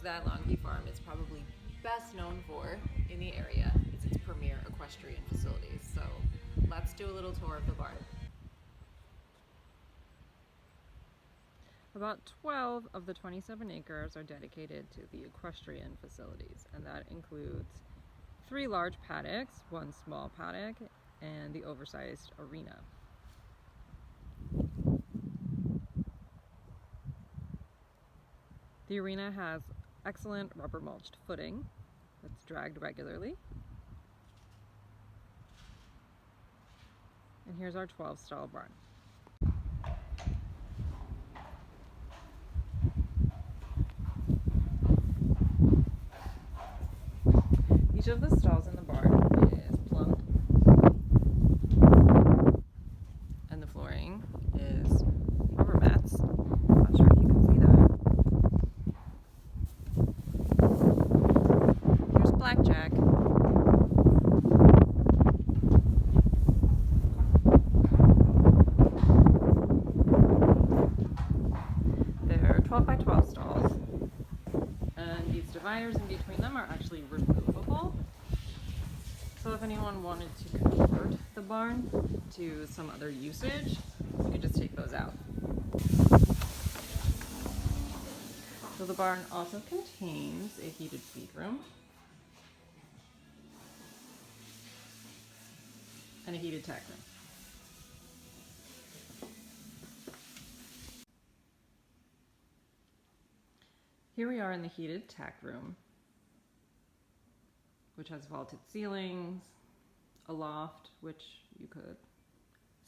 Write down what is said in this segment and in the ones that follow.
that Longview Farm is probably best known for in the area is its premier equestrian facilities. So let's do a little tour of the barn. About 12 of the 27 acres are dedicated to the equestrian facilities, and that includes 3 large paddocks, 1 small paddock, and the oversized arena. The arena has excellent rubber mulched footing that's dragged regularly. And here's our 12 stall barn. Each of the stalls in the barn is plumbed, and the flooring is rubber mats. Not sure if you can see that. Here's Blackjack. They're 12 by 12 stalls, and these dividers in between them are actually removable. So if anyone wanted to convert the barn to some other usage, you could just take those out. So the barn also contains a heated feed room and a heated tack room. Here we are in the heated tack room, which has vaulted ceilings, a loft, which you could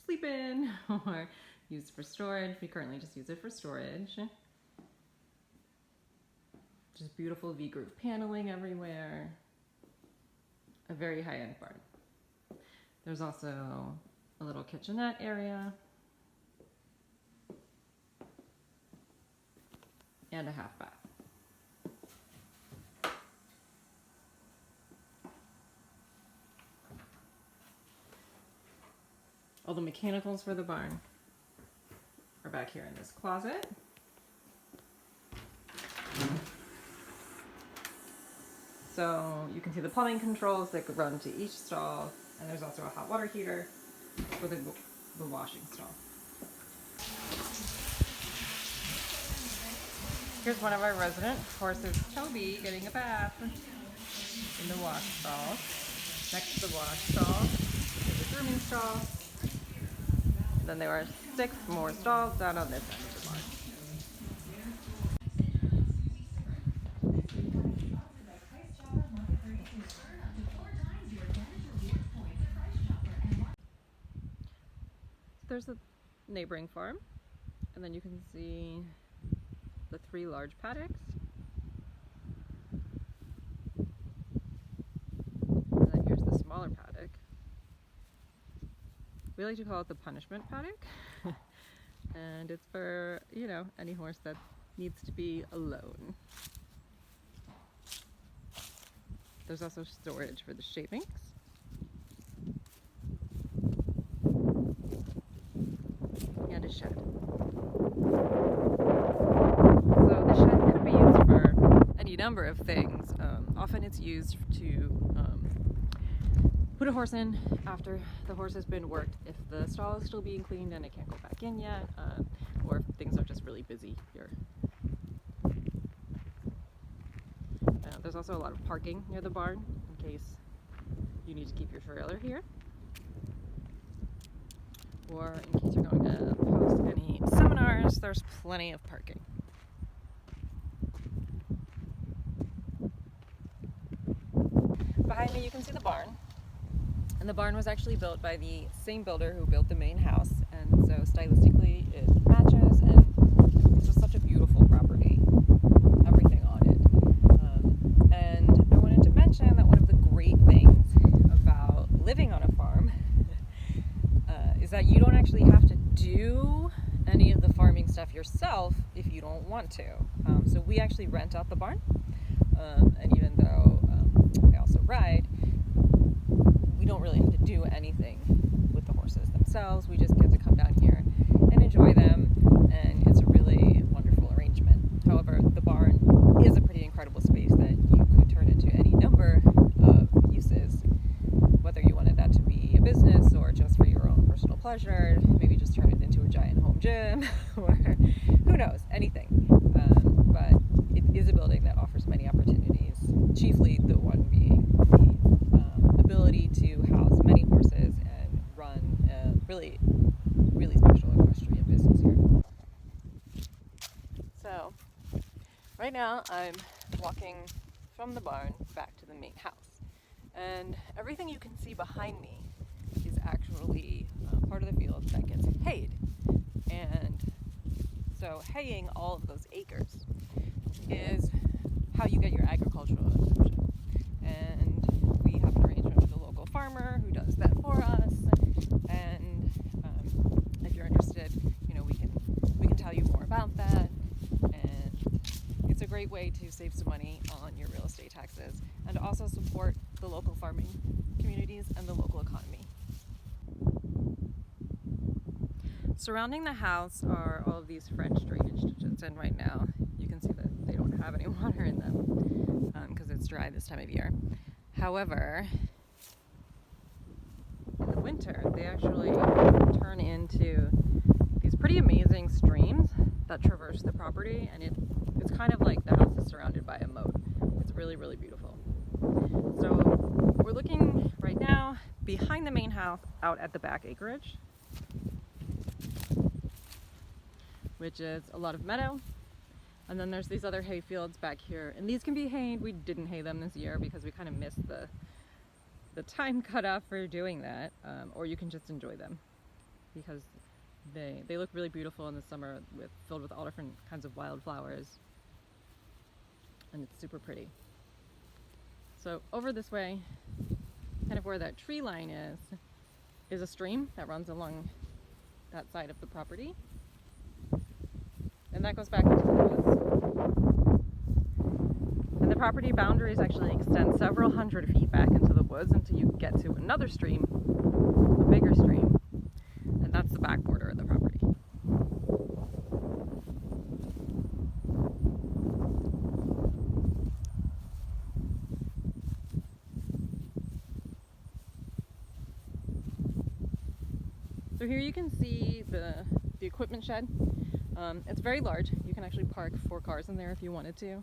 sleep in or use for storage. We currently just use it for storage. Just beautiful V-groove paneling everywhere. A very high-end barn. There's also a little kitchenette area and a half bath. All the mechanicals for the barn are back here in this closet. So you can see the plumbing controls that could run to each stall, and there's also a hot water heater for the washing stall. Here's one of our resident horses, Toby, getting a bath in the wash stall. Next to the wash stall is a grooming stall. Then there are 6 more stalls down on this end of the barn. There's a neighboring farm, and then you can see the 3 large paddocks. And then here's the smaller paddock. We like to call it the punishment paddock, and it's for, you know, any horse that needs to be alone. There's also storage for the shavings. And a shed. So the shed could be used for any number of things. Often it's used to put a horse in after the horse has been worked, if the stall is still being cleaned and it can't go back in yet, or if things are just really busy here. There's also a lot of parking near the barn in case you need to keep your trailer here, or in case you're going to host any seminars. There's plenty of parking. Behind me you can see the barn. And the barn was actually built by the same builder who built the main house, and so stylistically it matches, and it's just such a beautiful property, everything on it. And I wanted to mention that one of the great things about living on a farm is that you don't actually have to do any of the farming stuff yourself if you don't want to. So we actually rent out the barn, and even though I also ride, we don't really have to do anything with the horses themselves. We just get to come down here and enjoy them, and it's a really wonderful arrangement. However, the barn is a pretty incredible offers many opportunities, chiefly the one being the ability to house many horses and run a really, really special equestrian business here. So, right now I'm walking from the barn back to the main house, and everything you can see behind me is actually part of the field that gets hayed. And so haying all of those acres is how you get your agricultural exemption. And we have an arrangement with a local farmer who does that for us. And if you're interested, we can tell you more about that. And it's a great way to save some money on your real estate taxes and to also support the local farming communities and the local economy. Surrounding the house are all of these French drainage ditches, and right now you can see that they don't have any water in them because it's dry this time of year. However, in the winter they actually turn into these pretty amazing streams that traverse the property, and it's kind of like the house is surrounded by a moat. It's really, really beautiful. So we're looking right now behind the main house out at the back acreage, which is a lot of meadow. And then there's these other hay fields back here, and these can be hayed. We didn't hay them this year because we kind of missed the time cutoff for doing that, or you can just enjoy them because they look really beautiful in the summer, filled with all different kinds of wildflowers, and it's super pretty. So over this way, kind of where that tree line is a stream that runs along that side of the property. And that goes back into the woods. And the property boundaries actually extend several hundred feet back into the woods until you get to another stream, a bigger stream, and that's the back border of the property. So here you can see the equipment shed. It's very large. You can actually park 4 cars in there if you wanted to.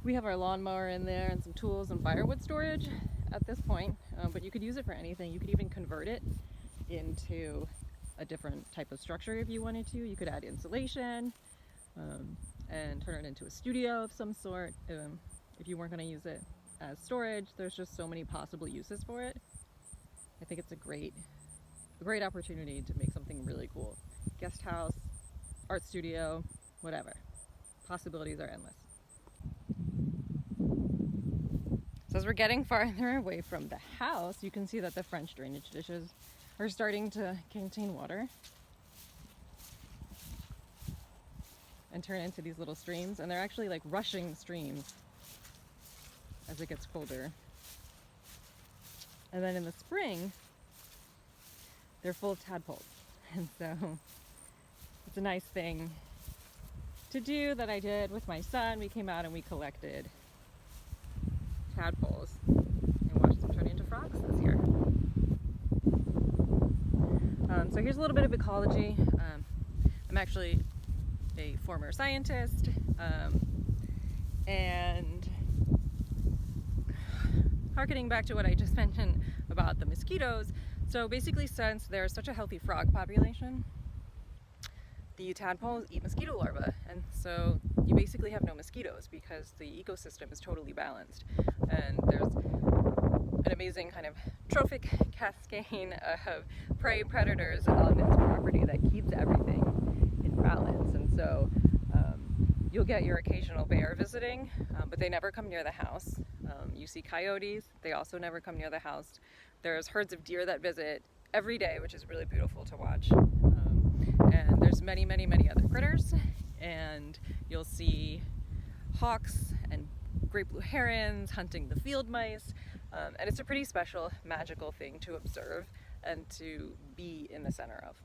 We have our lawnmower in there and some tools and firewood storage at this point, but you could use it for anything. You could even convert it into a different type of structure if you wanted to. You could add insulation and turn it into a studio of some sort if you weren't going to use it as storage. There's just so many possible uses for it. I think it's a great opportunity to make something really cool. Guest house, art studio, whatever. Possibilities are endless. So as we're getting farther away from the house, you can see that the French drainage ditches are starting to contain water and turn into these little streams, and they're actually like rushing streams as it gets colder. And then in the spring, they're full of tadpoles, and so it's a nice thing to do that I did with my son. We came out and we collected tadpoles and watched them turn into frogs this year. So here's a little bit of ecology. I'm actually a former scientist, and harkening back to what I just mentioned about the mosquitoes. So basically, since there's such a healthy frog population, the tadpoles eat mosquito larvae, and so you basically have no mosquitoes because the ecosystem is totally balanced, and there's an amazing kind of trophic cascade of prey predators on this property that keeps everything in balance. And so you'll get your occasional bear visiting, but they never come near the house. You see coyotes, they also never come near the house. There's herds of deer that visit every day, which is really beautiful to watch. And there's many, many, many other critters, and you'll see hawks and great blue herons hunting the field mice, and it's a pretty special, magical thing to observe and to be in the center of.